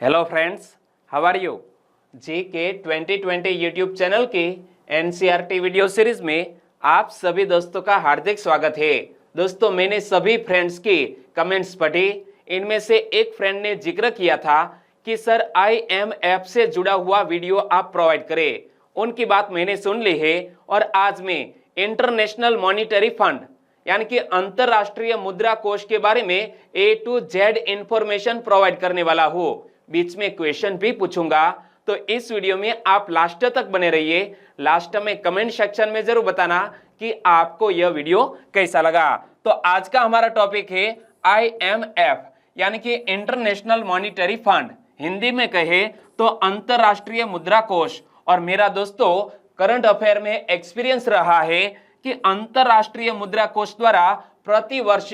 Hello friends, how are you. G K 2020 YouTube channel की NCERT video series में आप सभी दोस्तों का हार्दिक स्वागत है। दोस्तों, मैंने सभी फ्रेंड्स की कमेंट्स पढ़ी। इनमें से एक फ्रेंड ने जिक्र किया था कि सर IMF से जुड़ा हुआ वीडियो आप प्रोवाइड करें। उनकी बात मैंने सुन ली है और आज मैं इंटरनेशनल मॉनिटरी फंड यानी कि अंतरराष्ट्रीय मुद्रा कोष के बारे में A to Z information provide करने वाला हूं। बीच में क्वेश्चन भी पूछूंगा, तो इस वीडियो में आप लास्ट तक बने रहिए। लास्ट में कमेंट सेक्शन में जरूर बताना कि आपको यह वीडियो कैसा लगा। तो आज का हमारा टॉपिक है IMF यानी कि इंटरनेशनल मॉनिटरी फंड, हिंदी में कहे तो अंतरराष्ट्रीय मुद्रा कोष। और मेरा दोस्तों करंट अफेयर में एक्सपीरियंस रहा है कि अंतरराष्ट्रीय मुद्रा कोष द्वारा प्रति वर्ष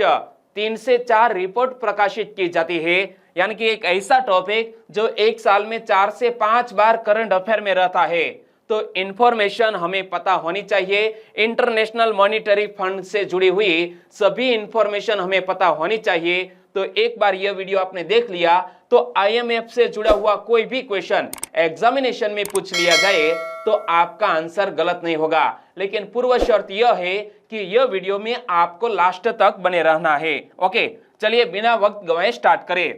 3 से 4 रिपोर्ट प्रकाशित की जाती है, यानी कि एक ऐसा टॉपिक जो एक साल में 4 से 5 बार करंट अफेयर में रहता है। तो इंफॉर्मेशन हमें पता होनी चाहिए। इंटरनेशनल मॉनिटरी फंड से जुड़ी हुई सभी इंफॉर्मेशन हमें पता होनी चाहिए। तो एक बार यह वीडियो आपने देख लिया तो IMF से जुड़ा हुआ कोई भी क्वेश्चन एग्जामिनेशन में पूछ लिया जाए तो आपका आंसर गलत नहीं होगा। लेकिन पूर्व शर्त यह है कि यह वीडियो में आपको लास्ट तक बने रहना है। ओके, चलिए बिना वक्त गवाए स्टार्ट करें।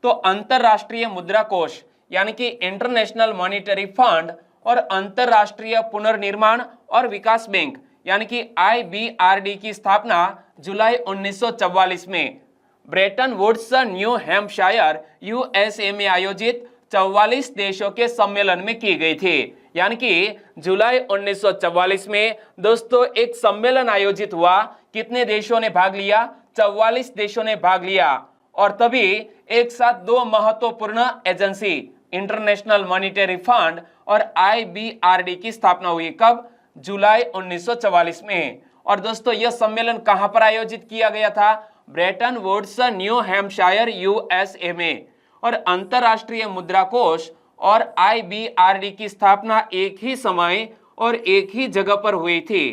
तो अंतरराष्ट्रीय मुद्रा कोष यानी कि इंटरनेशनल मॉनिटरी फंड और अंतरराष्ट्रीय पुनर्निर्माण और विकास बैंक यानी कि IBRD की स्थापना जुलाई 1944 में Bretton Woods New Hampshire USA में आयोजित 44 देशों के सम्मेलन में की गई थी। यानी कि जुलाई 1944 में दोस्तों एक सम्मेलन आयोजित हुआ। कितने देशों ने भाग लिया? 44 देशों ने भाग लिया। और तभी एक साथ दो महत्वपूर्ण एजेंसी इंटरनेशनल मॉनिटरी फंड और IBRD की स्थापना हुई। कब? जुलाई 1944 में। और दोस्तों यह सम्मेलन कहां पर आयोजित किया गया था? Bretton Woods New Hampshire USA में। और अंतरराष्ट्रीय मुद्रा कोष और IBRD की स्थापना एक ही समय और एक ही जगह पर हुई थी।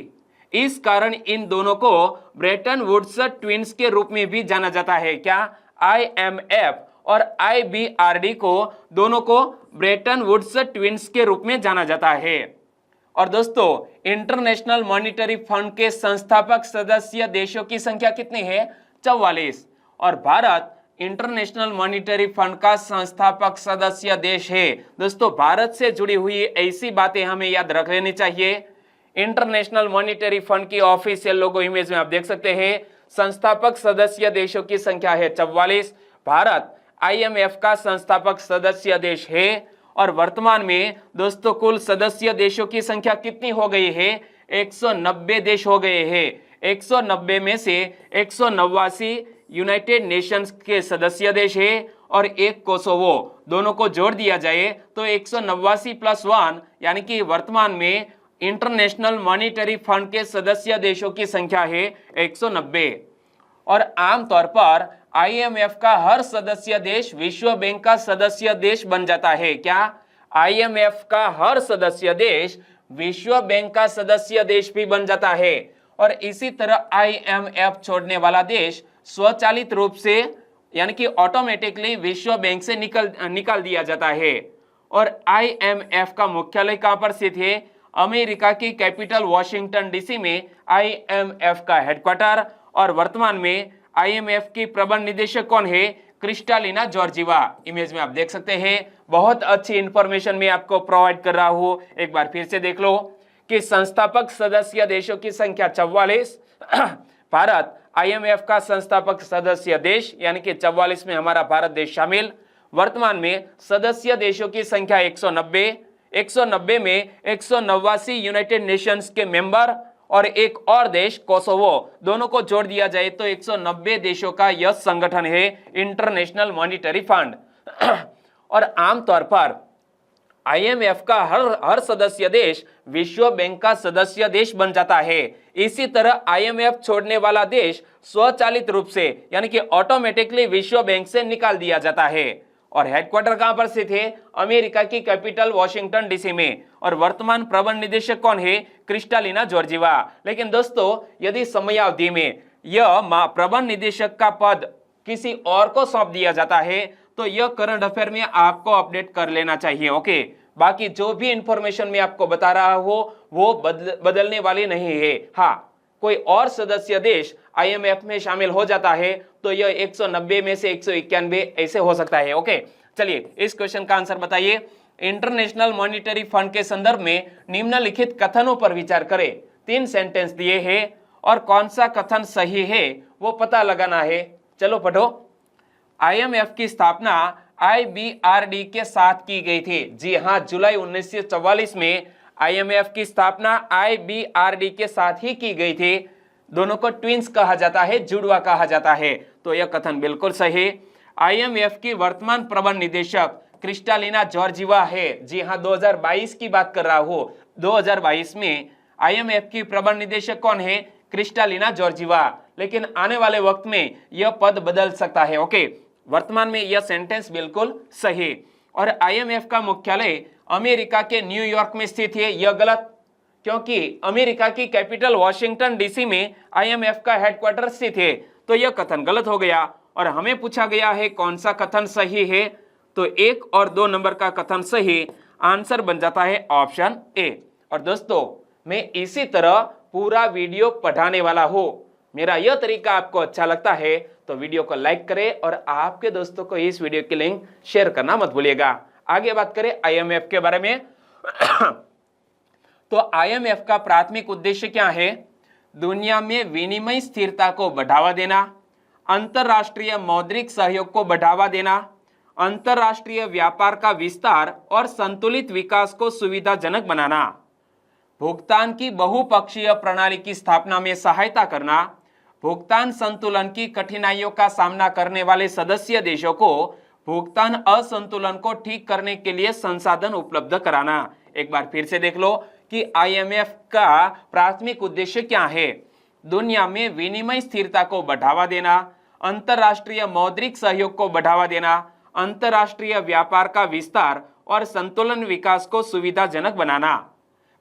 इस कारण इन दोनों को ब्रेटन वुड्स ट्विंस के रूप में भी जाना जाता है। क्या? IMF और IBRD को दोनों को ब्रेटन वुड्स ट्विंस के रूप में जाना जाता है। और दोस्तों इंटरनेशनल मॉनिटरी फंड के संस्थापक सदस्य देशों की संख्या कितनी है? 44। और भारत इंटरनेशनल मॉनिटरी फंड का संस्थापक सदस्य देश है। दोस्तों भारत से जुड़ी हुई ऐसी बातें हमें याद रख लेनी चाहिए। इंटरनेशनल मॉनिटरी फंड की ऑफिशियल लोगो इमेज में आप देख सकते हैं। संस्थापक सदस्य देशों की संख्या है 44। भारत IMF का संस्थापक सदस्य देश है। और वर्तमान में दोस्तों कुल सदस्य देशों की संख्या कितनी हो गई है? 190 देश हो गए हैं। 190 में से 189 यूनाइटेड नेशंस के सदस्य देश है और एक कोसोवो। दोनों को जोड़ दिया जाए तो 189 + 1 यानी कि वर्तमान में इंटरनेशनल मॉनिटरी फंड के सदस्य देशों की संख्या है 190। और आमतौर पर IMF का हर सदस्य देश विश्व बैंक का सदस्य देश बन जाता है। क्या? IMF का हर सदस्य देश विश्व बैंक का सदस्य देश भी बन जाता है। और इसी तरह IMF छोड़ने वाला देश स्वचालित रूप से यानी कि ऑटोमेटिकली विश्व बैंक से निकाल दिया जाता है। और IMF का मुख्यालय कहां पर स्थित है? अमेरिका की कैपिटल वॉशिंगटन DC में IMF का हेडक्वार्टर। और वर्तमान में IMF की प्रबंध निदेशक कौन है? Kristalina Georgieva. इमेज में आप देख सकते हैं। बहुत अच्छी इंफॉर्मेशन मैं आपको प्रोवाइड कर रहा हूं। एक बार फिर से देख लो कि संस्थापक सदस्य देशों की संख्या 44। भारत IMF का संस्थापक सदस्य देश यानी कि 44 में हमारा भारत देश शामिल। वर्तमान में सदस्य देशों की संख्या 190। 190 में 189 यूनाइटेड नेशंस के मेंबर और एक और देश कोसोवो। दोनों को जोड़ दिया जाए तो 190 देशों का यह संगठन है इंटरनेशनल मॉनिटरी फंड। और आमतौर पर IMF का हर सदस्य देश विश्व बैंक का सदस्य देश बन जाता है। इसी तरह IMF छोड़ने वाला देश स्वचालित रूप से यानी कि ऑटोमेटिकली विश्व बैंक से निकाल दिया जाता है। और हेडक्वार्टर कहां पर स्थित है? अमेरिका की कैपिटल वॉशिंगटन DC में। और वर्तमान प्रबंध निदेशक कौन है? Kristalina Georgieva. लेकिन दोस्तों यदि समयावधि में यह प्रबंध निदेशक का पद किसी और को सौंप दिया जाता है तो यह करंट अफेयर में आपको अपडेट कर लेना चाहिए। ओके, बाकी जो भी इंफॉर्मेशन मैं आपको बता रहा हूं वो बदलने वाली नहीं है। हाँ, कोई और सदस्य देश IMF में शामिल हो जाता है तो यह 190 में से 191 ऐसे हो सकता है। ओके, चलिए इस क्वेश्चन का आंसर बताइए। इंटरनेशनल मॉनिटरी फंड के संदर्भ में निम्नलिखित कथनों पर विचार करें। 3 सेंटेंस दिए हैं और कौन सा कथन सही है वो पता लगाना है। चलो पढ़ो। IMF की स्थापना IBRD के साथ की गई थी। जी हाँ, जुलाई 1944 में IMF की स्थापना IBRD के साथ ही की गई थी। दोनों को ट्विंस कहा जाता है, जुड़वा कहा जाता है। तो यह कथन बिल्कुल सही। IMF की वर्तमान प्रबंध निदेशक क्रिस्टालिना जॉर्जीवा है। जी हाँ, 2022 की बात कर रहा हूं। 2022 में IMF की प्रबंध निदेशक कौन है? Kristalina Georgieva. लेकिन आने वाले वक्त में यह पद बदल सकता है। ओके, वर्तमान में यह सेंटेंस बिल्कुल सही। और IMF का मुख्यालय अमेरिका के न्यूयॉर्क में स्थित है। यह गलत, क्योंकि अमेरिका की कैपिटल वॉशिंगटन DC में IMF का हेडक्वार्टर स्थित है। तो यह कथन गलत हो गया और हमें पूछा गया है कौन सा कथन सही है। तो 1 और 2 नंबर का कथन सही, आंसर बन जाता है ऑप्शन A। और दोस्तों, मैं इसी तरह पूरा वीडियो पढ़ाने वाला हूं। मेरा यह तरीका आपको अच्छा लगता है तो वीडियो को लाइक करें और आपके दोस्तों को इस वीडियो की लिंक शेयर करना मत भूलिएगा। आगे बात करें IMF के बारे में। तो IMF का प्राथमिक उद्देश्य क्या है? दुनिया में विनिमय स्थिरता को बढ़ावा देना, अंतरराष्ट्रीय मौद्रिक सहयोग को बढ़ावा देना, अंतरराष्ट्रीय व्यापार का विस्तार और संतुलित विकास को सुविधाजनक बनाना, भुगतान की बहुपक्षीय प्रणाली की स्थापना में सहायता करना, भुगतान संतुलन की कठिनाइयों का सामना करने वाले सदस्य देशों को भुगतान असंतुलन को ठीक करने के लिए संसाधन उपलब्ध कराना। एक बार फिर से देख लो कि IMF का प्राथमिक उद्देश्य क्या है। दुनिया में विनिमय स्थिरता को बढ़ावा देना, अंतरराष्ट्रीय मौद्रिक सहयोग को बढ़ावा देना, अंतरराष्ट्रीय व्यापार का विस्तार और संतुलन विकास को सुविधाजनक बनाना,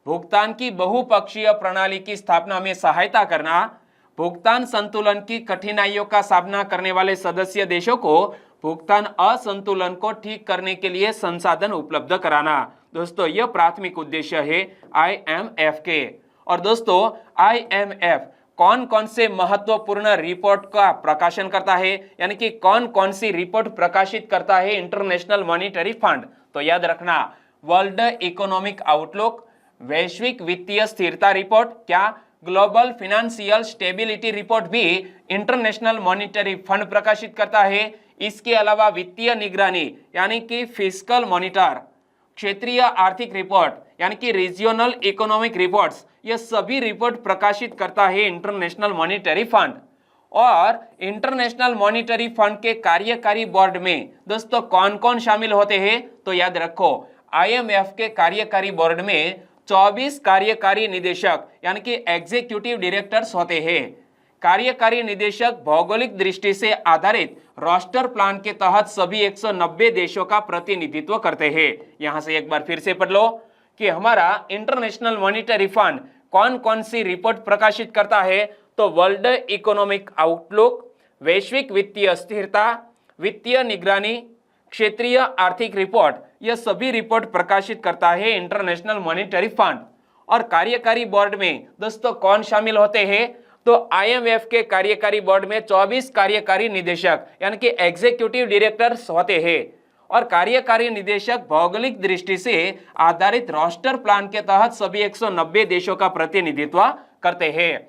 भुगतान की बहुपक्षीय प्रणाली की स्थापना में सहायता करना, भुगतान संतुलन की कठिनाइयों का सामना करने वाले सदस्य देशों को भुगतान असंतुलन को ठीक करने के लिए संसाधन उपलब्ध कराना। दोस्तों, यह प्राथमिक उद्देश्य है IMF के। और दोस्तों, IMF कौन कौन से महत्वपूर्ण रिपोर्ट का प्रकाशन करता है, यानी कि कौन कौन सी रिपोर्ट प्रकाशित करता है इंटरनेशनल मॉनिटरी फंड? तो याद रखना, वर्ल्ड इकोनॉमिक आउटलुक, वैश्विक वित्तीय स्थिरता रिपोर्ट, क्या ग्लोबल फाइनेंशियल स्टेबिलिटी रिपोर्ट भी इंटरनेशनल मॉनिटरी फंड प्रकाशित करता है। इसके अलावा वित्तीय निगरानी यानी कि फिस्कल मॉनिटर, क्षेत्रीय आर्थिक रिपोर्ट यानी कि रीजनल इकोनॉमिक रिपोर्ट्स, ये सभी रिपोर्ट प्रकाशित करता है इंटरनेशनल मॉनिटरी फंड। और इंटरनेशनल मॉनिटरी फंड के कार्यकारी बोर्ड में दोस्तों कौन कौन शामिल होते हैं? तो याद रखो, IMF के कार्यकारी बोर्ड में 24 कार्यकारी निदेशक यानी कि एग्जीक्यूटिव डायरेक्टर्स होते हैं। कार्यकारी निदेशक भौगोलिक दृष्टि से आधारित रोस्टर प्लान के तहत सभी 190 देशों का प्रतिनिधित्व करते हैं। यहां से एक बार फिर से पढ़ लो कि हमारा इंटरनेशनल मॉनिटरी फंड कौन कौन सी रिपोर्ट प्रकाशित करता है। तो वर्ल्ड इकोनॉमिक आउटलुक, वैश्विक वित्तीय स्थिरता, वित्तीय निगरानी, क्षेत्रीय आर्थिक रिपोर्ट, यह सभी रिपोर्ट प्रकाशित करता है इंटरनेशनल मॉनिटरी फंड। और कार्यकारी बोर्ड में दोस्तों कौन शामिल होते हैं? तो IMF के कार्यकारी बोर्ड में 24 कार्यकारी निदेशक यानी कि एग्जीक्यूटिव डायरेक्टर्स होते हैं। और कार्यकारी निदेशक भौगोलिक दृष्टि से आधारित रोस्टर प्लान के तहत सभी 190 देशों का प्रतिनिधित्व करते हैं।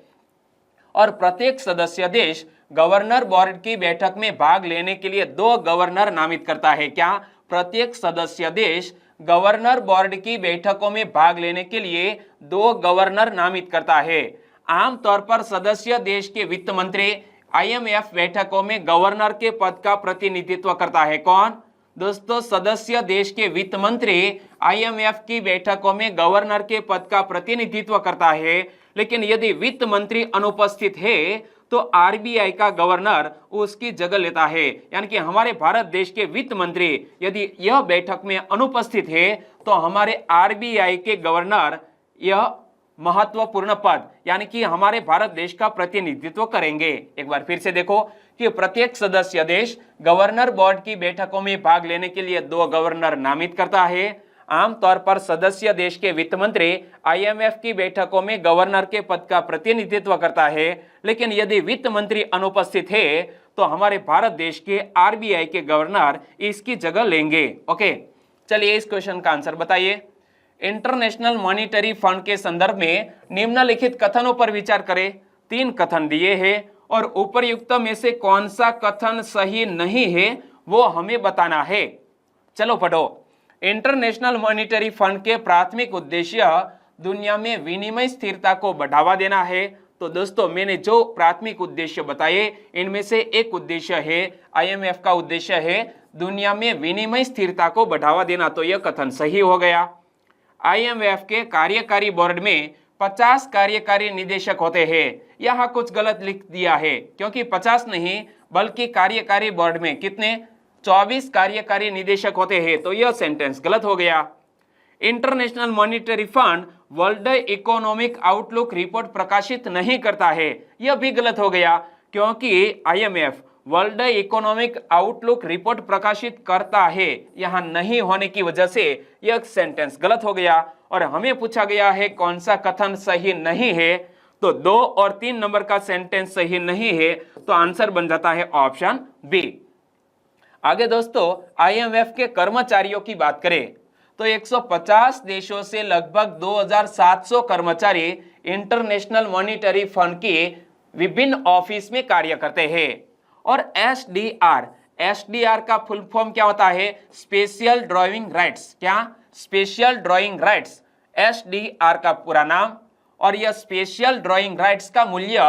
और प्रत्येक सदस्य देश गवर्नर बोर्ड की बैठक में भाग लेने के लिए 2 गवर्नर नामित करता है। क्या? प्रत्येक सदस्य देश गवर्नर बोर्ड की बैठकों में भाग लेने के लिए 2 गवर्नर नामित करता है। आमतौर पर सदस्य देश के वित्त मंत्री IMF बैठकों में गवर्नर के पद का प्रतिनिधित्व करता है। कौन? दोस्तों, सदस्य देश के वित्त मंत्री IMF की बैठकों में गवर्नर के पद का प्रतिनिधित्व करता है। लेकिन यदि वित्त मंत्री अनुपस्थित है तो RBI का गवर्नर उसकी जगह लेता है। यानी कि हमारे भारत देश के वित्त मंत्री यदि यह बैठक में अनुपस्थित है तो हमारे RBI के गवर्नर यह महत्वपूर्ण पद यानी कि हमारे भारत देश का प्रतिनिधित्व करेंगे। एक बार फिर से देखो कि प्रत्येक सदस्य देश गवर्नर बोर्ड की बैठकों में भाग लेने के लिए 2 गवर्नर नामित करता है। आमतौर पर सदस्य देश के वित्त मंत्री IMF की बैठकों में गवर्नर के पद का प्रतिनिधित्व करता है, लेकिन यदि वित्त मंत्री अनुपस्थित है तो हमारे भारत देश के RBI के गवर्नर इसकी जगह लेंगे। ओके, चलिए इस क्वेश्चन का आंसर बताइए। इंटरनेशनल मॉनिटरी फंड के संदर्भ में निम्नलिखित कथनों पर विचार करें। 3 कथन दिए हैं और उपर्युक्त में से कौन सा कथन सही नहीं है वो हमें बताना है। चलो पढ़ो। इंटरनेशनल मॉनिटरी फंड के प्राथमिक उद्देश्य दुनिया में विनिमय स्थिरता को बढ़ावा देना है। तो दोस्तों मैंने जो प्राथमिक उद्देश्य बताए इनमें से एक उद्देश्य है, IMF का उद्देश्य है दुनिया में विनिमय स्थिरता को बढ़ावा देना, तो यह कथन सही हो गया। IMF के कार्यकारी बोर्ड में 50 कार्यकारी निदेशक होते हैं। यहाँ कुछ गलत लिख दिया है क्योंकि 50 नहीं बल्कि कार्यकारी बोर्ड में कितने 24 कार्यकारी निदेशक होते हैं, तो यह सेंटेंस गलत हो गया। International monetary fund world economic outlook report प्रकाशित नहीं करता है, यह भी गलत हो गया क्योंकि IMF world economic outlook report प्रकाशित करता है, यहां नहीं होने की वजह से यह सेंटेंस गलत हो गया। और हमें पूछा गया है कौन सा कथन सही नहीं है, तो 2 और 3 नंबर का सेंटेंस सही नहीं है, तो आंसर बन जाता है ऑप्शन बी। आगे दोस्तों IMF के कर्मचारियों की बात करें तो 150 देशों से लगभग 2700 कर्मचारी इंटरनेशनल मॉनिटरी फंड के विभिन्न ऑफिस में कार्य करते हैं। और SDR का फुल फॉर्म क्या होता है? Special driving rights. क्या? स्पेशल ड्राइविंग राइट्स, SDR का पूरा नाम। और यह स्पेशल ड्राइविंग राइट्स का मूल्य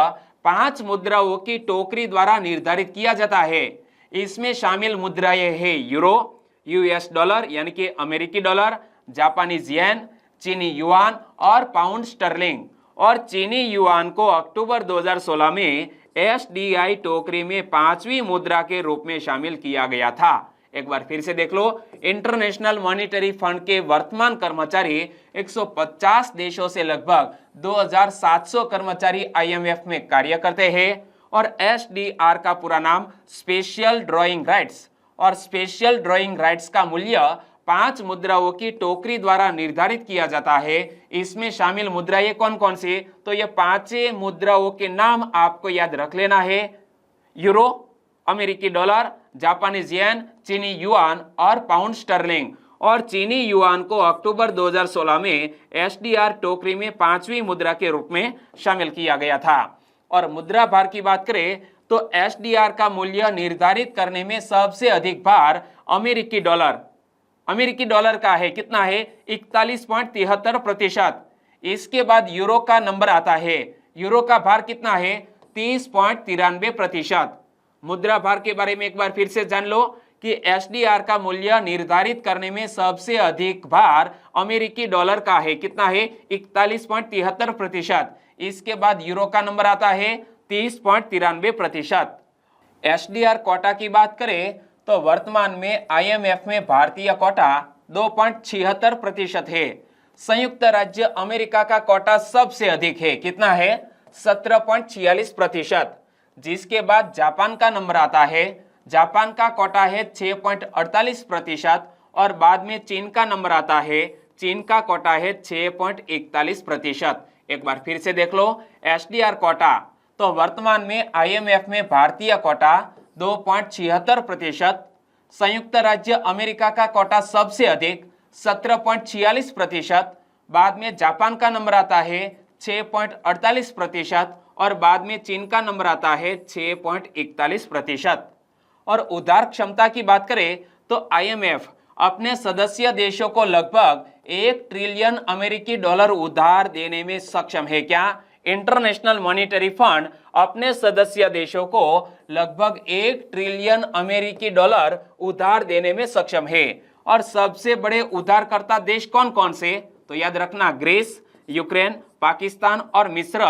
5 मुद्राओं की टोकरी द्वारा निर्धारित किया जाता है। इसमें शामिल मुद्राएं है यूरो, US डॉलर यानी कि अमेरिकी डॉलर, जापानीज येन, चीनी युआन और पाउंड स्टर्लिंग। और चीनी युआन को अक्टूबर 2016 में SDI टोकरी में 5वीं मुद्रा के रूप में शामिल किया गया था। एक बार फिर से देख लो, इंटरनेशनल मॉनिटरी फंड के वर्तमान कर्मचारी 150 देशों से लगभग 2700 कर्मचारी IMF में कार्य करते हैं। और SDR का पूरा नाम स्पेशल ड्राइविंग राइट्स, और स्पेशल ड्राइविंग राइट्स का मूल्य 5 मुद्राओं की टोकरी द्वारा निर्धारित किया जाता है। इसमें शामिल मुद्राएं कौन कौन सी? तो ये 5 मुद्राओं के नाम आपको याद रख लेना है, यूरो, अमेरिकी डॉलर, जापानीज येन, चीनी युआन और पाउंड स्टर्लिंग। और चीनी युआन को अक्टूबर 2016 में SDR टोकरी में 5वीं मुद्रा के रूप में शामिल किया गया था। और मुद्रा भार की बात करें तो SDR का मूल्य निर्धारित करने में सबसे अधिक भार अमेरिकी डॉलर का है। कितना है? 41.73%। इसके बाद यूरो का नंबर आता है, यूरो का भार कितना है? 30.93%। मुद्रा भार के बारे में एक बार फिर से जान लो कि SDR का मूल्य निर्धारित करने में सबसे अधिक भार अमेरिकी डॉलर का है। कितना है? 41.73%। इसके बाद यूरो का नंबर आता है 30.93%। SDR कोटा की बात करें तो वर्तमान में IMF में भारतीय कोटा 2.76% है। संयुक्त राज्य अमेरिका का कोटा सबसे अधिक है। कितना है? 17.46%। जिसके बाद जापान का नंबर आता है, जापान का कोटा है 6.48%। और बाद में चीन का नंबर आता है, चीन का कोटा है 6.41%। एक बार फिर से देख लो SDR कोटा, तो वर्तमान में IMF में भारतीय कोटा 2.76%, संयुक्त राज्य अमेरिका का कोटा सबसे अधिक 17.46%, बाद में जापान का नंबर आता है 6.48% और बाद में चीन का नंबर आता है 6.41%। और उधार क्षमता की बात करें तो IMF अपने सदस्य देशों को लगभग 1 ट्रिलियन अमेरिकी डॉलर उधार देने में सक्षम है। क्या? इंटरनेशनल मॉनिटरी फंड अपने सदस्य देशों को लगभग 1 ट्रिलियन अमेरिकी डॉलर उधार देने में सक्षम है। और सबसे बड़े उधारकर्ता देश कौन कौन से? तो याद रखना, ग्रीस, यूक्रेन, पाकिस्तान और मिस्र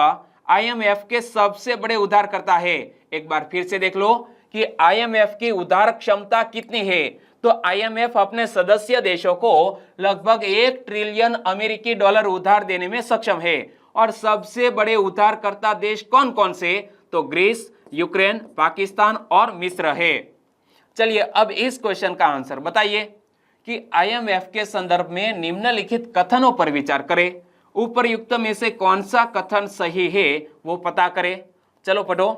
IMF के सबसे बड़े उधारकर्ता है। एक बार फिर से देख लो कि IMF की उधार क्षमता कितनी है। तो IMF अपने सदस्य देशों को लगभग 1 ट्रिलियन अमेरिकी डॉलर उधार देने में सक्षम है। और सबसे बड़े उधारकर्ता देश कौन कौन से? तो ग्रीस, यूक्रेन, पाकिस्तान और मिस्र है। चलिए अब इस क्वेश्चन का आंसर बताइए कि आईएमएफ के संदर्भ में निम्नलिखित कथनों पर विचार करें। उपरयुक्त में से कौन सा कथन सही है वो पता करें। चलो पढ़ो।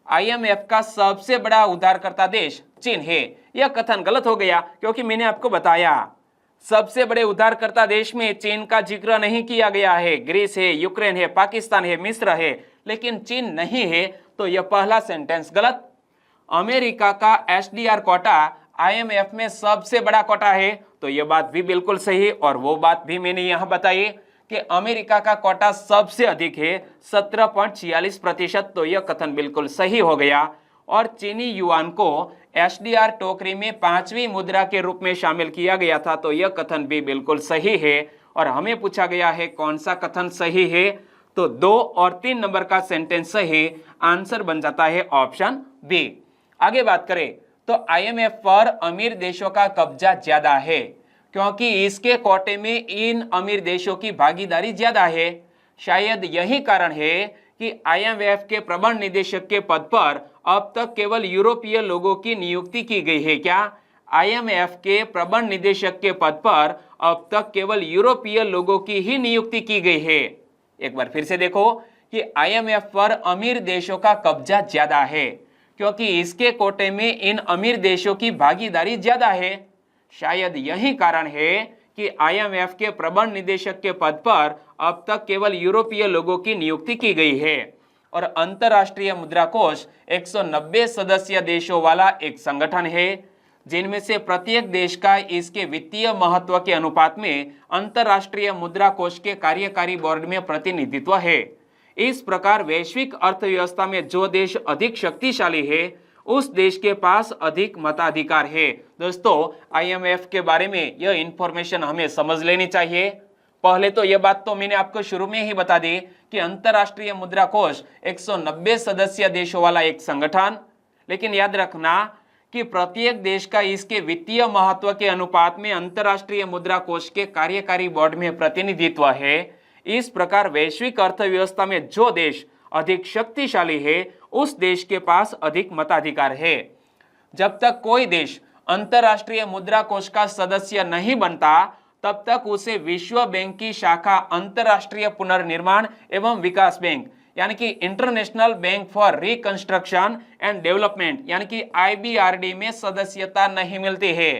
आईएमएफ का सबसे बड़ा उधारकर्ता देश चीन है। यह कथन गलत हो गया क्योंकि मैंने आपको बताया सबसे बड़े उधारकर्ता देश में चीन का जिक्र नहीं किया गया है। ग्रीस है, यूक्रेन है, पाकिस्तान है, मिस्र है, लेकिन चीन नहीं है, तो यह पहला सेंटेंस गलत। अमेरिका का एसडीआर कोटा आईएमएफ में सबसे बड़ा कोटा है, तो यह बात भी बिल्कुल सही, और वो बात भी मैंने यहां बताई कि अमेरिका का कोटा सबसे अधिक है 17.46%, तो यह कथन बिल्कुल सही हो गया। और चीनी युआन को एसडीआर टोकरी में 5वीं मुद्रा के रूप में शामिल किया गया था, तो यह कथन भी बिल्कुल सही है। और हमें पूछा गया है कौन सा कथन सही है, तो 2 और 3 नंबर का सेंटेंस सही, आंसर बन जाता है ऑप्शन बी। आगे बात करें तो आईएमएफ पर अमीर देशों का कब्जा ज्यादा है क्योंकि इसके कोटे में इन अमीर देशों की भागीदारी ज्यादा है। शायद यही कारण है कि आईएमएफ के प्रबंध निदेशक के पद पर अब तक केवल यूरोपीय लोगों की नियुक्ति की गई है। क्या? आईएमएफ के प्रबंध निदेशक के पद पर अब तक केवल यूरोपीय लोगों की ही नियुक्ति की गई है। एक बार फिर से देखो कि आईएमएफ पर अमीर देशों का कब्जा ज्यादा है क्योंकि इसके कोटे में इन अमीर देशों की भागीदारी ज्यादा है। शायद यही कारण है कि आईएमएफ के प्रबंध निदेशक के पद पर अब तक केवल यूरोपीय लोगों की नियुक्ति की गई है। और अंतर्राष्ट्रीय मुद्रा कोष 190 सदस्य देशों वाला एक संगठन है जिनमें से प्रत्येक देश का इसके वित्तीय महत्व के अनुपात में अंतर्राष्ट्रीय मुद्रा कोष के कार्यकारी बोर्ड में प्रतिनिधित्व है। इस प्रकार वैश्विक अर्थव्यवस्था में जो देश अधिक शक्तिशाली है उस देश के पास अधिक मताधिकार है। दोस्तों आईएमएफ के बारे में यह इंफॉर्मेशन हमें समझ लेनी चाहिए। पहले तो यह बात तो मैंने आपको शुरू में ही बता दी कि अंतर्राष्ट्रीय मुद्रा कोष 190 सदस्य देशों वाला एक संगठन, लेकिन याद रखना कि प्रत्येक देश का इसके वित्तीय महत्व के अनुपात में अंतर्राष्ट्रीय मुद्रा कोष के कार्यकारी बोर्ड में प्रतिनिधित्व है। इस प्रकार वैश्विक अर्थव्यवस्था में जो देश अधिक शक्तिशाली है उस देश के पास अधिक मताधिकार है। जब तक कोई देश अंतर्राष्ट्रीय मुद्रा कोष का सदस्य नहीं बनता तब तक उसे विश्व बैंक की शाखा अंतर्राष्ट्रीय पुनर्निर्माण एवं विकास बैंक यानी कि international bank for reconstruction and development यानी कि आईबीआरडी में सदस्यता नहीं मिलती है।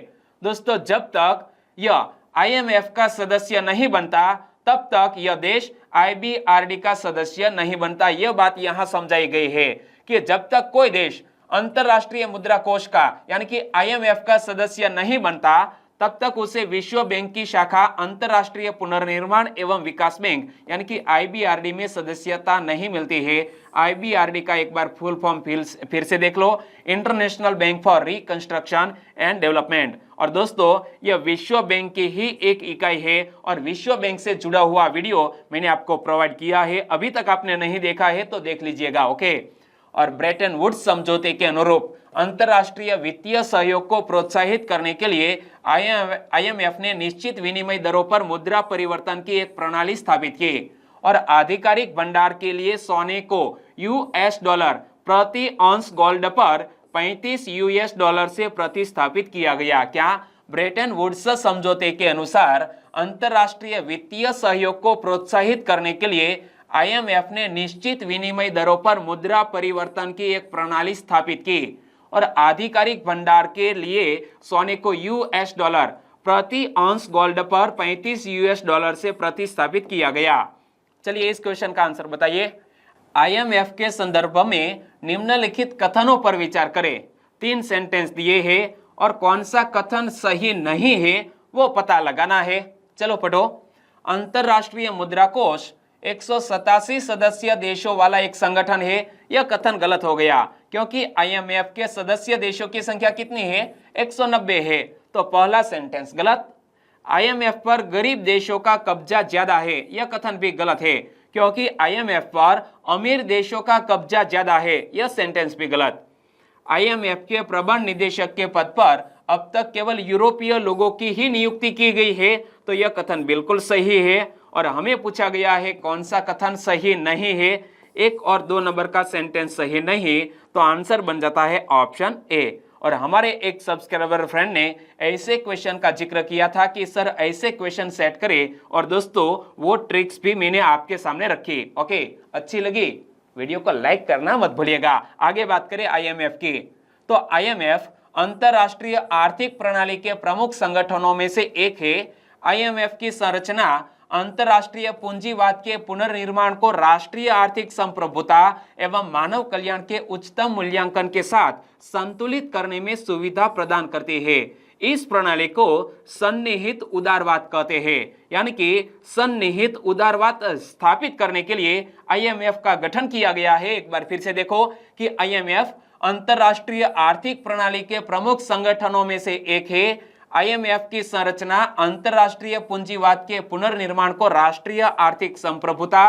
दोस्तों जब तक यह आईएमएफ का सदस्य नहीं बनता तब तक यह देश आईबीआरडी का सदस्य नहीं बनता। यह बात यहां समझाई गई है कि जब तक कोई देश अंतर्राष्ट्रीय मुद्रा कोष का यानी कि आईएमएफ का सदस्य नहीं बनता तब तक उसे विश्व बैंक की शाखा अंतर्राष्ट्रीय पुनर्निर्माण एवं विकास बैंक यानी कि आईबीआरडी में सदस्यता नहीं मिलती है। आईबीआरडी का एक बार फुल फॉर्म फिर से देख लो, international bank for reconstruction and development. और दोस्तों यह विश्व बैंक की ही एक इकाई है और विश्व बैंक से जुड़ा हुआ वीडियो मैंने आपको प्रोवाइड किया है, अभी तक आपने नहीं देखा है तो देख लीजिएगा। ओके। और ब्रेटन वुड्स समझौते के अनुरूप अंतर्राष्ट्रीय वित्तीय सहयोग को प्रोत्साहित करने के लिए आईएमएफ ने निश्चित विनिमय दरों पर मुद्रा परिवर्तन की एक प्रणाली स्थापित की और आधिकारिक भंडार के लिए सोने को यूएस डॉलर प्रति औंस गोल्ड पर 35 यूएस डॉलर से प्रतिस्थापित किया गया। क्या? ब्रेटन वुड्स समझौते के अनुसार अंतर्राष्ट्रीय वित्तीय सहयोग को प्रोत्साहित करने के लिए आईएमएफ ने निश्चित विनिमय दरों पर मुद्रा परिवर्तन की एक प्रणाली स्थापित की और आधिकारिक भंडार के लिए सोने को यूएस डॉलर प्रति औंस गोल्ड पर 35 यूएस डॉलर से प्रतिस्थापित किया गया। चलिए इस क्वेश्चन का आंसर बताइए। आईएमएफ के संदर्भ में निम्नलिखित कथनों पर विचार करें। 3 सेंटेंस दिए हैं और कौन सा कथन सही नहीं है वो पता लगाना है। चलो पढ़ो। अंतर्राष्ट्रीय मुद्रा कोष 187 सदस्य देशों वाला एक संगठन है। यह कथन गलत हो गया क्योंकि आईएमएफ के सदस्य देशों की संख्या कितनी है? 190 है, तो पहला सेंटेंस गलत। आईएमएफ पर गरीब देशों का कब्जा ज्यादा है, यह कथन भी गलत है क्योंकि आईएमएफ पर अमीर देशों का कब्जा ज्यादा है, यह सेंटेंस भी गलत। आईएमएफ के प्रबंध निदेशक के पद पर अब तक केवल यूरोपीय लोगों की ही नियुक्ति की गई है, तो यह कथन बिल्कुल सही है। और हमें पूछा गया है कौन सा कथन सही नहीं है, 1 और 2 नंबर का सेंटेंस सही नहीं, तो आंसर बन जाता है ऑप्शन ए। और हमारे एक सब्सक्राइबर फ्रेंड ने ऐसे क्वेश्चन का जिक्र किया था कि सर ऐसे क्वेश्चन सेट करें, और दोस्तों वो ट्रिक्स भी मैंने आपके सामने रखी। ओके, अच्छी लगी वीडियो को लाइक करना मत भूलिएगा। आगे बात करें आईएमएफ की, तो आईएमएफ अंतरराष्ट्रीय आर्थिक प्रणाली के प्रमुख संगठनों में से एक है। आईएमएफ की संरचना अंतरराष्ट्रीय पूंजीवाद के पुनर्निर्माण को राष्ट्रीय आर्थिक संप्रभुता एवं मानव कल्याण के उच्चतम मूल्यांकन के साथ संतुलित करने में सुविधा प्रदान करती है। इस प्रणाली को सन्निहित उदारवाद कहते हैं, यानी कि सन्निहित उदारवाद स्थापित करने के लिए आईएमएफ का गठन किया गया है। एक बार फिर से देखो कि आईएमएफ अंतरराष्ट्रीय आर्थिक प्रणाली के प्रमुख संगठनों में से एक है। आईएमएफ की संरचना अंतरराष्ट्रीय पूंजीवाद के पुनर्निर्माण को राष्ट्रीय आर्थिक संप्रभुता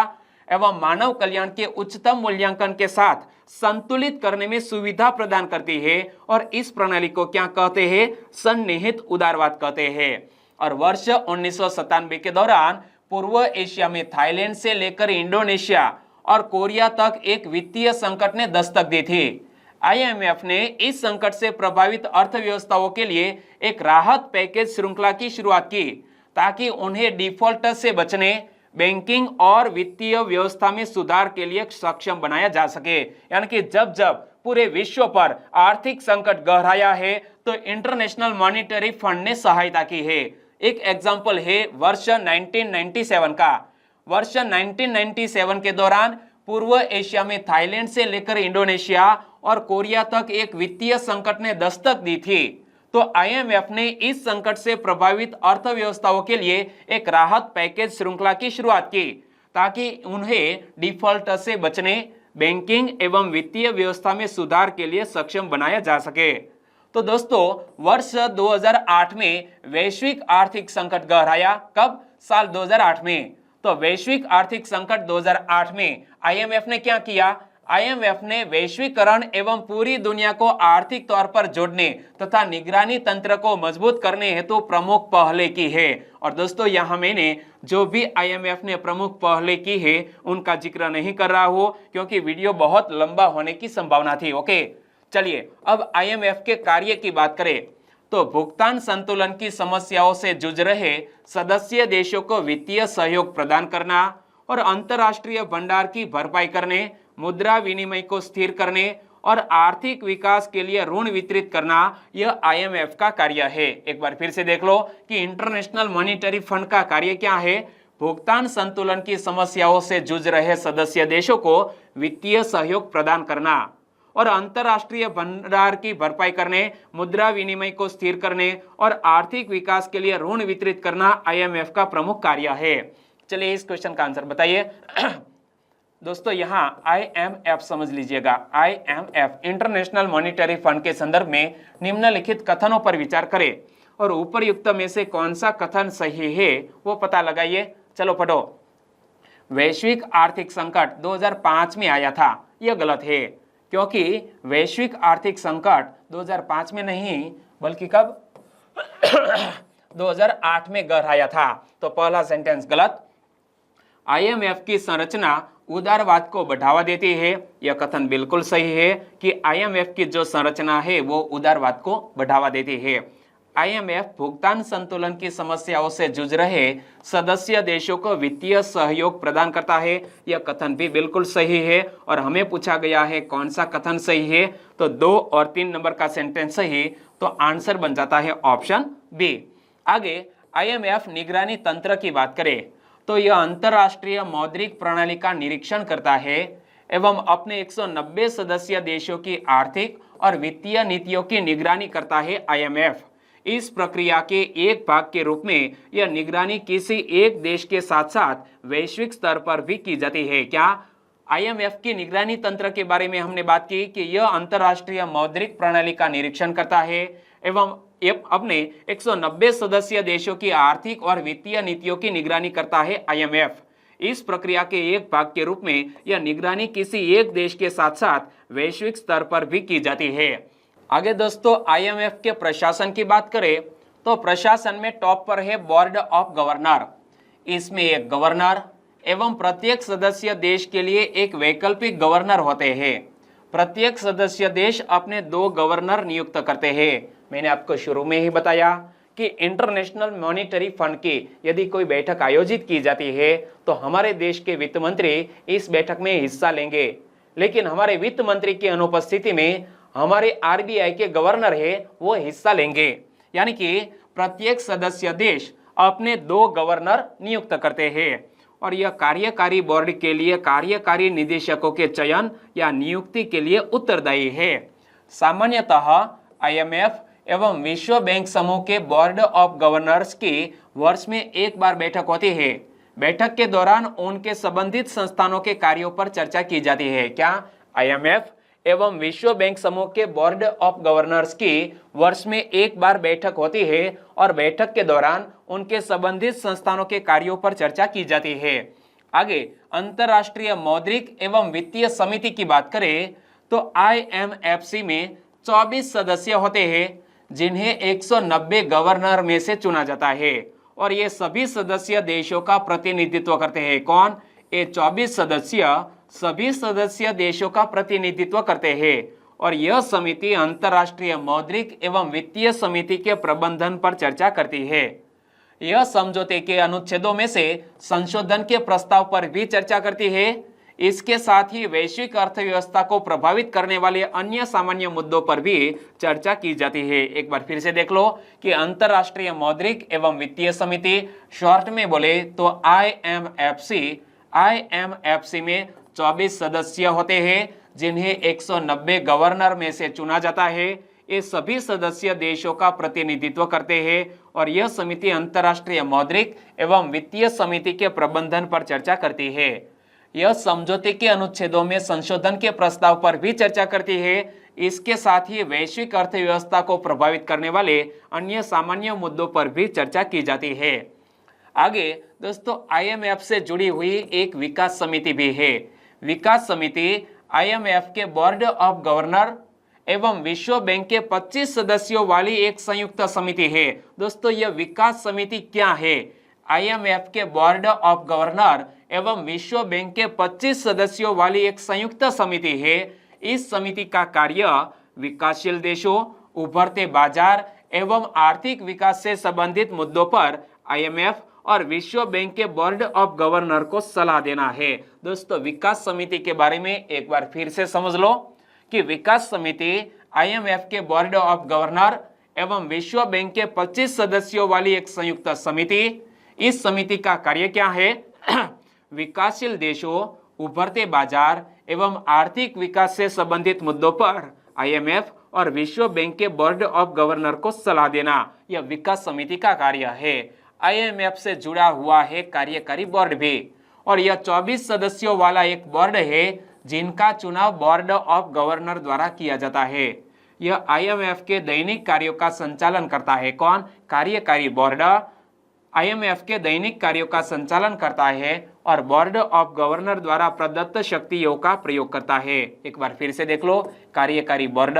एवं मानव कल्याण के उच्चतम मूल्यांकन के साथ संतुलित करने में सुविधा प्रदान करती है, और इस प्रणाली को क्या कहते हैं? सन्निहित उदारवाद कहते हैं। और वर्ष 1997 के दौरान पूर्व एशिया में थाईलैंड से लेकर इंडोनेशिया और कोरिया तक एक वित्तीय संकट ने दस्तक दी थी। आईएमएफ ने इस संकट से प्रभावित अर्थव्यवस्थाओं के लिए एक राहत पैकेज श्रृंखला की शुरुआत की, ताकि उन्हें डिफॉल्ट से बचने, बैंकिंग और वित्तीय व्यवस्था में सुधार के लिए सक्षम बनाया जा सके। यानी कि जब जब पूरे विश्व पर आर्थिक संकट गहराया है तो इंटरनेशनल मॉनिटरी फंड ने सहायता की है। एक एग्जाम्पल है वर्ष 1997 का। वर्ष 1997 के दौरान पूर्व एशिया में थाईलैंड से लेकर इंडोनेशिया और कोरिया तक एक वित्तीय संकट ने दस्तक दी थी। तो आईएमएफ ने इस संकट से प्रभावित अर्थव्यवस्थाओं के लिए एक राहत पैकेज श्रृंखला की शुरुआत की, ताकि उन्हें डिफॉल्ट से बचने, बैंकिंग एवं वित्तीय व्यवस्था में सुधार के लिए सक्षम बनाया जा सके। तो दोस्तों वर्ष 2008 में वैश्विक आर्थिक संकट गहराया। कब? साल 2008 में। तो वैश्विक आर्थिक संकट 2008 में आईएमएफ ने क्या किया? आईएमएफ ने वैश्वीकरण एवं पूरी दुनिया को आर्थिक तौर पर जोड़ने तथा निगरानी तंत्र को मजबूत करने हेतु प्रमुख पहले की है। और दोस्तों यहाँ मैंने जो भी आईएमएफ ने प्रमुख पहले की है उनका जिक्र नहीं कर रहा हूं, क्योंकि वीडियो बहुत लंबा होने की संभावना थी। ओके, चलिए अब आईएमएफ के कार्य की बात करें तो भुगतान संतुलन की समस्याओं से जूझ रहे सदस्य देशों को वित्तीय सहयोग प्रदान करना और अंतर्राष्ट्रीय भंडार की भरपाई करने, मुद्रा विनिमय को स्थिर करने और आर्थिक विकास के लिए ऋण वितरित करना, यह आईएमएफ का कार्य है। एक बार फिर से देख लो कि इंटरनेशनल मॉनिटरी फंड का कार्य क्या है? भुगतान संतुलन की समस्याओं से जूझ रहे सदस्य देशों को वित्तीय सहयोग प्रदान करना और अंतर्राष्ट्रीय भंडार की भरपाई करने, मुद्रा विनिमय को स्थिर करने और आर्थिक विकास के लिए ऋण वितरित करना आईएमएफ का प्रमुख कार्य है। चलिए इस क्वेश्चन का आंसर बताइए। दोस्तों यहाँ आईएमएफ समझ लीजिएगा। आईएमएफ इंटरनेशनल मॉनिटरी फंड के संदर्भ में निम्नलिखित कथनों पर विचार करें और उपयुक्त में से कौन सा कथन सही है वो पता लगाइए। चलो पढ़ो। वैश्विक आर्थिक संकट 2005 में आया था, यह गलत है, क्योंकि वैश्विक आर्थिक संकट 2005 में नहीं बल्कि कब? 2008 में गहराया था। तो पहला सेंटेंस गलत। आईएमएफ की संरचना उदारवाद को बढ़ावा देती है, यह कथन बिल्कुल सही है कि आईएमएफ की जो संरचना है वो उदारवाद को बढ़ावा देती है। आईएमएफ भुगतान संतुलन की समस्याओं से जूझ रहे सदस्य देशों को वित्तीय सहयोग प्रदान करता है, यह कथन भी बिल्कुल सही है। और हमें पूछा गया है कौन सा कथन सही है, तो 2 और 3 नंबर का सेंटेंस सही, तो आंसर बन जाता है ऑप्शन बी। आगे आईएमएफ निगरानी तंत्र की बात करें तो यह अंतरराष्ट्रीय मौद्रिक प्रणाली का निरीक्षण करता है एवं अपने 190 सदस्य देशों की आर्थिक और वित्तीय नीतियों की निगरानी करता है। आईएमएफ इस प्रक्रिया के एक भाग के रूप में यह निगरानी किसी एक देश के साथ साथ वैश्विक स्तर पर भी की जाती है। क्या? आईएमएफ की निगरानी तंत्र के बारे में हमने बात की कि यह अंतरराष्ट्रीय मौद्रिक प्रणाली का निरीक्षण करता है एवं अपने 190 सदस्य देशों की आर्थिक और वित्तीय नीतियों की निगरानी करता है। आईएमएफ इस प्रक्रिया के एक भाग के रूप में यह निगरानी किसी एक देश के साथ साथ वैश्विक स्तर पर भी की जाती है। आगे दोस्तों आईएमएफ के प्रशासन की बात करें तो प्रशासन में टॉप पर है बोर्ड ऑफ गवर्नर। इसमें एक गवर्नर एवं प्रत्येक सदस्य देश के लिए एक वैकल्पिक गवर्नर होते हैं। प्रत्येक सदस्य देश अपने 2 गवर्नर नियुक्त करते हैं। मैंने आपको शुरू में ही बताया कि इंटरनेशनल मॉनिटरी फंड की यदि कोई बैठक आयोजित की जाती है तो हमारे देश के वित्त मंत्री इस बैठक में हिस्सा लेंगे, लेकिन हमारे वित्त मंत्री की अनुपस्थिति में हमारे आरबीआई के गवर्नर है वो हिस्सा लेंगे। यानी कि प्रत्येक सदस्य देश अपने 2 गवर्नर नियुक्त करते हैं और यह कार्यकारी बोर्ड के लिए कार्यकारी निदेशकों के चयन या नियुक्ति के लिए उत्तरदायी है। सामान्यतः आईएमएफ एवं विश्व बैंक समूह के बोर्ड ऑफ गवर्नर्स की वर्ष में एक बार बैठक होती है। बैठक के दौरान उनके संबंधित संस्थानों के कार्यों पर चर्चा की जाती है। क्या? आईएमएफ एवं विश्व बैंक समूह के बोर्ड ऑफ गवर्नर्स की वर्ष में एक बार बैठक होती है और बैठक के दौरान उनके संबंधित संस्थानों के कार्यों पर चर्चा की जाती है। आगे अंतरराष्ट्रीय मौद्रिक एवं वित्तीय समिति की बात करें तो आईएमएफसी में 24 सदस्य होते हैं जिन्हें 190 गवर्नर में से चुना जाता है और ये सभी सदस्य देशों का प्रतिनिधित्व करते हैं। कौन? ये 24 सदस्य सभी सदस्य देशों का प्रतिनिधित्व करते हैं और यह समिति अंतरराष्ट्रीय मौद्रिक एवं वित्तीय समिति के प्रबंधन पर चर्चा करती है। यह समझौते के अनुच्छेदों में से संशोधन के प्रस्ताव पर भी चर्चा करती है। इसके साथ ही वैश्विक अर्थव्यवस्था को प्रभावित करने वाले अन्य सामान्य मुद्दों पर भी चर्चा की जाती है। एक बार फिर से देख लो कि अंतरराष्ट्रीय मौद्रिक एवं वित्तीय समिति, शॉर्ट में बोले तो आईएमएफसी में 24 सदस्य होते हैं जिन्हें 190 गवर्नर में से चुना जाता है। ये सभी सदस्य देशों का प्रतिनिधित्व करते हैं और यह समिति अंतरराष्ट्रीय मौद्रिक एवं वित्तीय समिति के प्रबंधन पर चर्चा करती है। यह समझौते के अनुच्छेदों में संशोधन के प्रस्ताव पर भी चर्चा करती है। इसके साथ ही वैश्विक अर्थव्यवस्था को प्रभावित करने वाले अन्य सामान्य मुद्दों पर भी चर्चा की जाती है। आगे दोस्तों आईएमएफ से जुड़ी हुई एक विकास समिति भी है। विकास समिति आईएमएफ के बोर्ड ऑफ गवर्नर एवं विश्व बैंक के 25 सदस्यों वाली एक संयुक्त समिति है। दोस्तों यह विकास समिति क्या है? आईएमएफ के बोर्ड ऑफ गवर्नर एवं विश्व बैंक के 25 सदस्यों वाली एक संयुक्त समिति है। इस समिति का कार्य विकासशील देशों, उभरते बाजार एवं आर्थिक विकास से संबंधित मुद्दों पर आईएमएफ और विश्व बैंक के बोर्ड ऑफ गवर्नर को सलाह देना है। दोस्तों विकास समिति के बारे में एक बार फिर से समझ लो कि विकास समिति आईएमएफ के बोर्ड ऑफ गवर्नर एवं विश्व बैंक के 25 सदस्यों वाली एक संयुक्त समिति। इस समिति का कार्य क्या है? विकासशील देशों, उभरते बाजार एवं आर्थिक विकास से संबंधित मुद्दों पर आईएमएफ और विश्व बैंक के बोर्ड ऑफ गवर्नर को सलाह देना, यह विकास समिति का कार्य है। आईएमएफ से जुड़ा हुआ है कार्यकारी बोर्ड भी और यह 24 सदस्यों वाला एक बोर्ड है जिनका चुनाव बोर्ड ऑफ गवर्नर द्वारा किया जाता है। यह आईएमएफ के दैनिक कार्यों का संचालन करता है। कौन? कार्यकारी बोर्ड आईएमएफ के दैनिक कार्यों का संचालन करता है और बोर्ड ऑफ गवर्नर द्वारा प्रदत्त शक्तियों का प्रयोग करता है। एक बार फिर से देख लो, कार्यकारी बोर्ड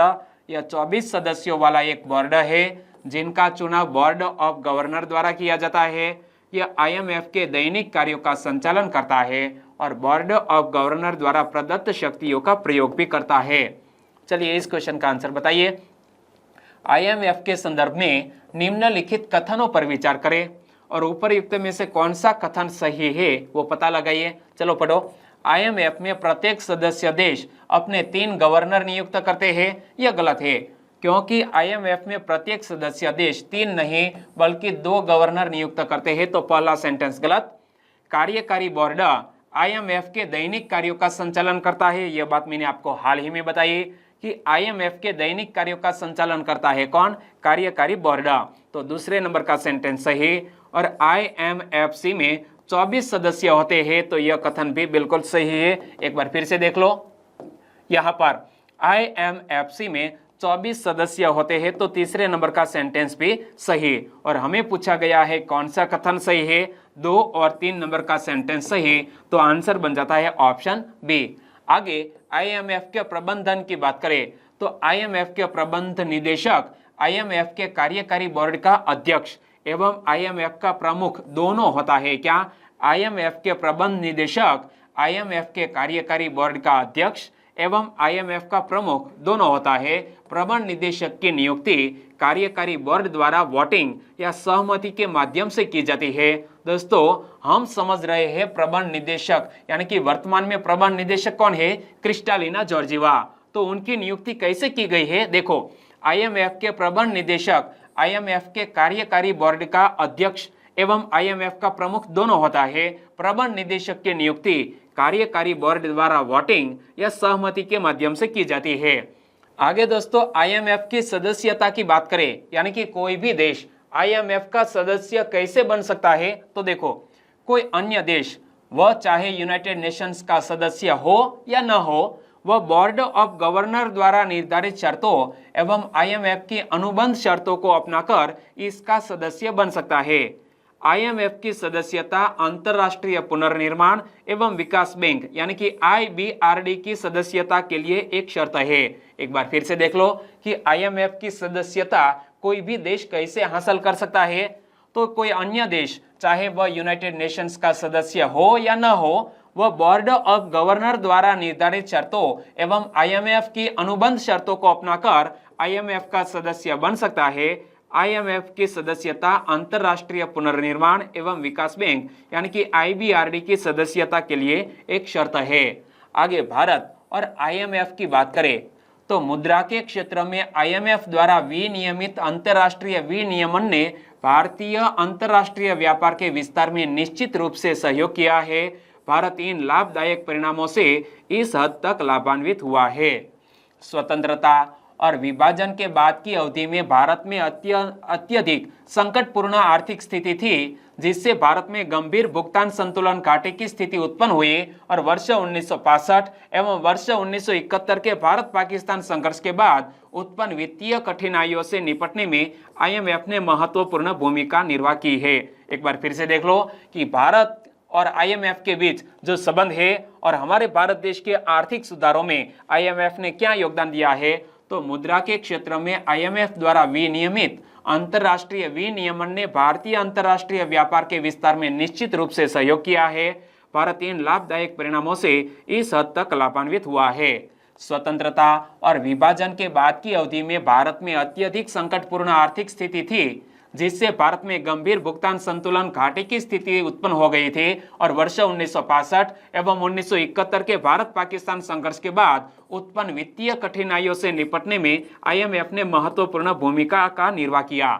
यह 24 सदस्यों वाला एक बोर्ड है जिनका चुनाव बोर्ड ऑफ गवर्नर द्वारा किया जाता है। यह आईएमएफ के दैनिक कार्यों का संचालन करता है और बोर्ड ऑफ गवर्नर द्वारा प्रदत्त शक्तियों का प्रयोग भी करता है। चलिए इस क्वेश्चन का आंसर बताइए। आईएमएफ के संदर्भ में निम्नलिखित कथनों पर विचार करें और उपयुक्त में से कौन सा कथन सही है वो पता लगाइए। चलो पढ़ो। आईएमएफ में प्रत्येक सदस्य देश अपने 3 गवर्नर नियुक्त करते हैं। यह गलत है क्योंकि आईएमएफ में प्रत्येक सदस्य देश 3 नहीं बल्कि 2 गवर्नर नियुक्त करते हैं, तो पहला सेंटेंस गलत। कार्यकारी बोर्ड आईएमएफ के दैनिक कार्यों का संचालन करता है, यह बात मैंने आपको हाल ही में बताई कि आईएमएफ के दैनिक कार्यों का संचालन करता है कौन? कार्यकारी बोर्ड। तो दूसरे नंबर का सेंटेंस सही। और आईएमएफसी में 24 सदस्य होते हैं, तो यह कथन भी बिल्कुल सही है। एक बार फिर से देख लो, यहाँ पर आईएमएफसी में 24 सदस्य होते हैं, तो तीसरे नंबर का सेंटेंस भी सही। और हमें पूछा गया है कौन सा कथन सही है? 2 और 3 नंबर का सेंटेंस सही, तो आंसर बन जाता है ऑप्शन बी। आगे आईएमएफ के प्रबंधन की बात करें तो आईएमएफ के प्रबंध निदेशक आईएमएफ के कार्यकारी बोर्ड का अध्यक्ष एवं आईएमएफ का प्रमुख दोनों होता है। क्या? आईएमएफ के प्रबंध निदेशक, आईएमएफ के कार्यकारी बोर्ड का अध्यक्ष एवं आईएमएफ का प्रमुख दोनों होता है। प्रबंध निदेशक की नियुक्ति कार्यकारी बोर्ड द्वारा वोटिंग या सहमति के माध्यम से की जाती है। दोस्तों, हम समझ रहे हैं प्रबंध निदेशक यानी कि वर्तमान में प्रबंध निदेशक कौन है? Kristalina Georgieva. तो उनकी नियुक्ति कैसे की गई है? देखो, आईएमएफ के प्रबंध निदेशक आईएमएफ के कार्यकारी बोर्ड का अध्यक्ष एवं आईएमएफ का प्रमुख दोनों होता है। प्रबंध निदेशक की नियुक्ति कार्यकारी बोर्ड द्वारा वोटिंग या सहमति के माध्यम से की जाती है। आगे दोस्तों, आईएमएफ की सदस्यता की बात करें, यानी कि कोई भी देश आईएमएफ का सदस्य कैसे बन सकता है? तो देखो, कोई अन्य देश, वह चाहे यूनाइटेड नेशंस का सदस्य हो या न हो, वह बोर्ड ऑफ गवर्नर द्वारा निर्धारित शर्तों एवं आईएमएफ की अनुबंध शर्तों को अपनाकर इसका सदस्य बन सकता है। आईएमएफ की सदस्यता अंतरराष्ट्रीय पुनर्निर्माण एवं विकास बैंक यानी कि आईबीआरडी की सदस्यता के लिए एक शर्त है। एक बार फिर से देख लो कि आईएमएफ की सदस्यता कोई भी देश कैसे हासिल कर सकता है? तो कोई अन्य देश, चाहे वह यूनाइटेड नेशंस का सदस्य हो या न हो, वह बोर्ड ऑफ गवर्नर द्वारा निर्धारित शर्तों एवं आईएमएफ की अनुबंध शर्तों को अपनाकर आईएमएफ का सदस्य बन सकता है। आईएमएफ की सदस्यता अंतरराष्ट्रीय पुनर्निर्माण एवं विकास बैंक यानी कि आईबीआरडी की सदस्यता के लिए एक शर्त है। आगे भारत और आईएमएफ की बात करें तो मुद्रा के क्षेत्र में आईएमएफ द्वारा विनियमित अंतरराष्ट्रीय विनियमन ने भारतीय अंतरराष्ट्रीय व्यापार के विस्तार में निश्चित रूप से सहयोग किया है। भारत इन लाभदायक परिणामों से इस हद तक लाभान्वित हुआ है। स्वतंत्रता और विभाजन के बाद की अवधि में भारत में अत्यधिक संकटपूर्ण आर्थिक स्थिति थी, जिससे भारत में गंभीर भुगतान संतुलन घाटे की स्थिति उत्पन्न हुई और वर्ष 1965 एवं वर्ष 1971 के भारत पाकिस्तान संघर्ष के बाद उत्पन्न वित्तीय कठिनाइयों से निपटने में आईएमएफ ने महत्वपूर्ण भूमिका निर्वाह की है। एक बार फिर से देख लो कि भारत और आईएमएफ के बीच जो संबंध है और हमारे भारत देश के आर्थिक सुधारों में आईएमएफ ने क्या योगदान दिया है, तो मुद्रा के क्षेत्र में आईएमएफ द्वारा विनियमित अंतरराष्ट्रीय विनियमन ने भारतीय अंतरराष्ट्रीय व्यापार के विस्तार में निश्चित रूप से सहयोग किया है। भारत इन लाभदायक परिणामों से इस हद तक लाभान्वित हुआ है। स्वतंत्रता और विभाजन के बाद की अवधि में भारत में अत्यधिक संकटपूर्ण आर्थिक स्थिति थी, जिससे भारत में गंभीर भुगतान संतुलन घाटे की स्थिति उत्पन्न हो गई थी और वर्ष 1965 एवं 1971 के भारत पाकिस्तान संघर्ष के बाद उत्पन्न वित्तीय कठिनाइयों से निपटने में आईएमएफ ने महत्वपूर्ण भूमिका का निर्वाह किया।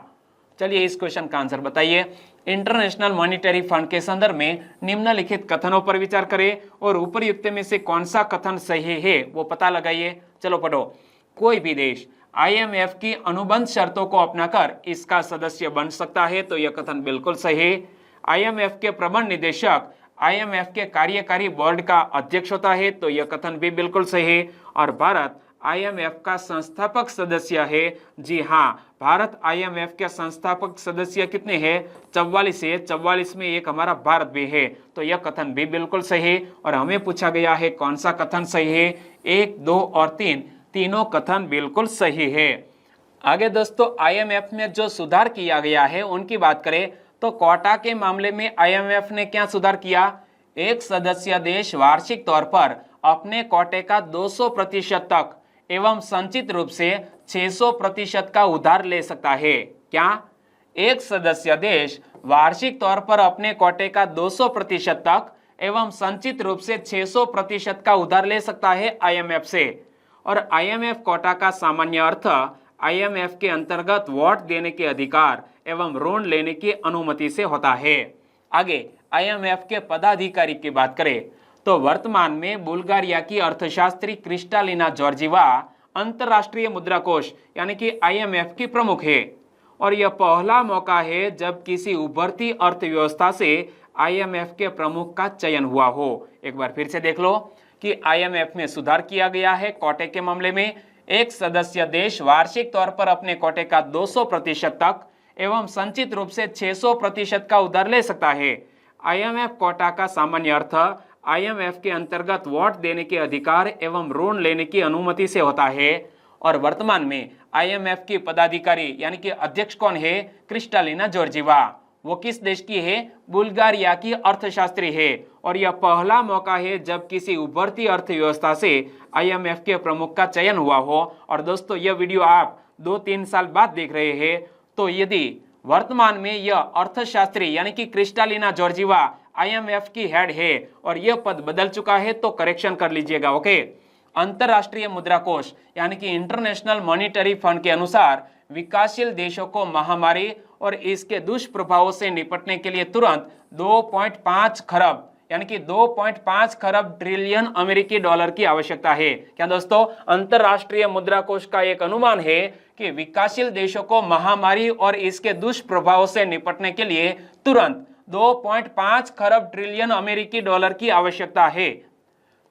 चलिए इस क्वेश्चन का आंसर बताइए। इंटरनेशनल मॉनिटरी फंड के संदर्भ में निम्नलिखित कथनों पर विचार करें और उपयुक्त में से कौन सा कथन सही है वो पता लगाइए। चलो पढ़ो। कोई भी देश आईएमएफ की अनुबंध शर्तों को अपनाकर इसका सदस्य बन सकता है, तो यह कथन बिल्कुल सही। आईएमएफ के प्रबंध निदेशक आईएमएफ के कार्यकारी बोर्ड का अध्यक्ष होता है, तो यह कथन भी बिल्कुल सही। और भारत आईएमएफ का संस्थापक सदस्य है। जी हाँ, भारत आईएमएफ के संस्थापक सदस्य कितने हैं? 44 है। 44 में एक हमारा भारत भी है, तो यह कथन भी बिल्कुल सही। और हमें पूछा गया है कौन सा कथन सही है? 1, 2 और 3 तीनों कथन बिल्कुल सही है। आगे दोस्तों, आईएमएफ में जो सुधार किया गया है उनकी बात करें तो कोटा के मामले में आईएमएफ ने क्या सुधार किया? एक सदस्य देश वार्षिक तौर पर अपने कोटे का 200% तक एवं संचित रूप से 600% का उधार ले सकता है। क्या? एक सदस्य देश वार्षिक तौर पर अपने कोटे का 200% तक एवं संचित रूप से 600% का उधार ले सकता है आईएमएफ से। और आईएमएफ कोटा का सामान्य अर्थ आईएमएफ के अंतर्गत वोट देने के अधिकार एवं ऋण लेने की अनुमति से होता है। आगे आईएमएफ के पदाधिकारी की बात करें तो वर्तमान में बुल्गारिया की अर्थशास्त्री क्रिस्टालिना जॉर्जिवा अंतरराष्ट्रीय मुद्रा कोष यानी कि आईएमएफ की प्रमुख है। और यह पहला मौका है जब किसी उभरती अर्थव्यवस्था से आईएमएफ के प्रमुख का चयन हुआ हो। एक बार फिर से देख लो कि आईएमएफ में सुधार किया गया है कोटे के मामले में। एक सदस्य देश वार्षिक तौर पर अपने कोटे का 200% तक एवं संचित रूप से 600% का उधार ले सकता है। आईएमएफ कोटा का सामान्य अर्थ आईएमएफ के अंतर्गत वोट देने के अधिकार एवं ऋण लेने की अनुमति से होता है। और वर्तमान में IMF की पदाधिकारी यानी कि अध्यक्ष कौन है? Kristalina Georgieva. वो किस देश की है? बुल्गारिया की अर्थशास्त्री है। और यह पहला मौका है जब किसी उभरती अर्थव्यवस्था से IMF के प्रमुख का चयन हुआ हो। और दोस्तों यह वीडियो आप 2-3 साल बाद देख रहे हैं, तो यदि वर्तमान में यह अर्थशास्त्री यानी कि क्रिस्टालिना जॉर्जीवा IMF की हेड है और यह पद बदल चुका है तो करेक्शन कर लीजिएगा, ओके। अंतरराष्ट्रीय मुद्रा कोष यानी कि इंटरनेशनल मॉनिटरी फंड के अनुसार विकासशील देशों को महामारी और इसके दुष्प्रभावों से निपटने के लिए तुरंत 2.5 खरब यानी कि 2.5 खरब ट्रिलियन अमेरिकी डॉलर की आवश्यकता है। क्या दोस्तों, अंतरराष्ट्रीय मुद्रा कोष का एक अनुमान है कि विकासशील देशों को महामारी और इसके दुष्प्रभावों से निपटने के लिए तुरंत 2.5 खरब ट्रिलियन अमेरिकी डॉलर की आवश्यकता है।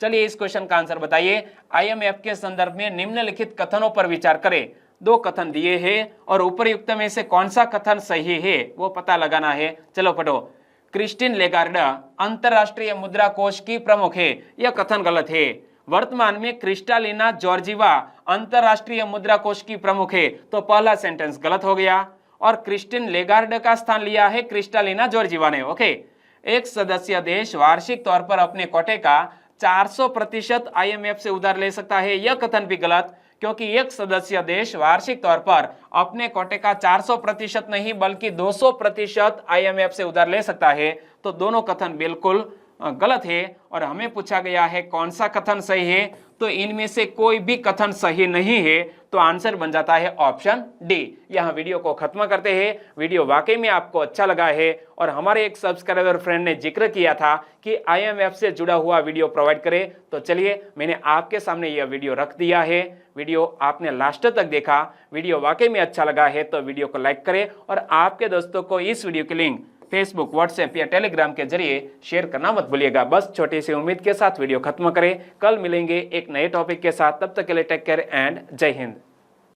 चलिए इस क्वेश्चन का आंसर बताइए। IMF के संदर्भ में निम्नलिखित कथनों पर विचार करें। 2 कथन दिए हैं और उपयुक्त में से कौन सा कथन सही है वो पता लगाना है। चलो पढ़ो। क्रिस्टीन लेगार्ड अंतरराष्ट्रीय मुद्रा कोष की प्रमुख है, यह कथन गलत है। वर्तमान में क्रिस्टालिना जॉर्जीवा अंतरराष्ट्रीय मुद्रा कोष की प्रमुख है, तो पहला सेंटेंस गलत हो गया। और क्रिस्टीन लेगार्ड का स्थान लिया है क्रिस्टालिना जॉर्जीवा ने, ओके। एक सदस्य देश वार्षिक तौर पर अपने कोटे का 400% IMF से उधार ले सकता है, यह कथन भी गलत, क्योंकि एक सदस्य देश वार्षिक तौर पर अपने कोटे का 400% नहीं बल्कि 200% IMF से उधार ले सकता है। तो दोनों कथन बिल्कुल गलत है। और हमें पूछा गया है कौन सा कथन सही है, तो इनमें से कोई भी कथन सही नहीं है, तो आंसर बन जाता है ऑप्शन डी। यहाँ वीडियो को खत्म करते हैं। वीडियो वाकई में आपको अच्छा लगा है और हमारे एक सब्सक्राइबर फ्रेंड ने जिक्र किया था कि IMF से जुड़ा हुआ वीडियो प्रोवाइड करें, तो चलिए मैंने आपके सामने यह वीडियो रख दिया है। वीडियो आपने लास्ट तक देखा, वीडियो वाकई में अच्छा लगा है तो वीडियो को लाइक करें और आपके दोस्तों को इस वीडियो की लिंक फेसबुक, व्हाट्सएप या टेलीग्राम के जरिए शेयर करना मत भूलिएगा। बस छोटी सी उम्मीद के साथ वीडियो खत्म करें। कल मिलेंगे एक नए टॉपिक के साथ, तब तक के लिए टेक केयर एंड जय हिंद।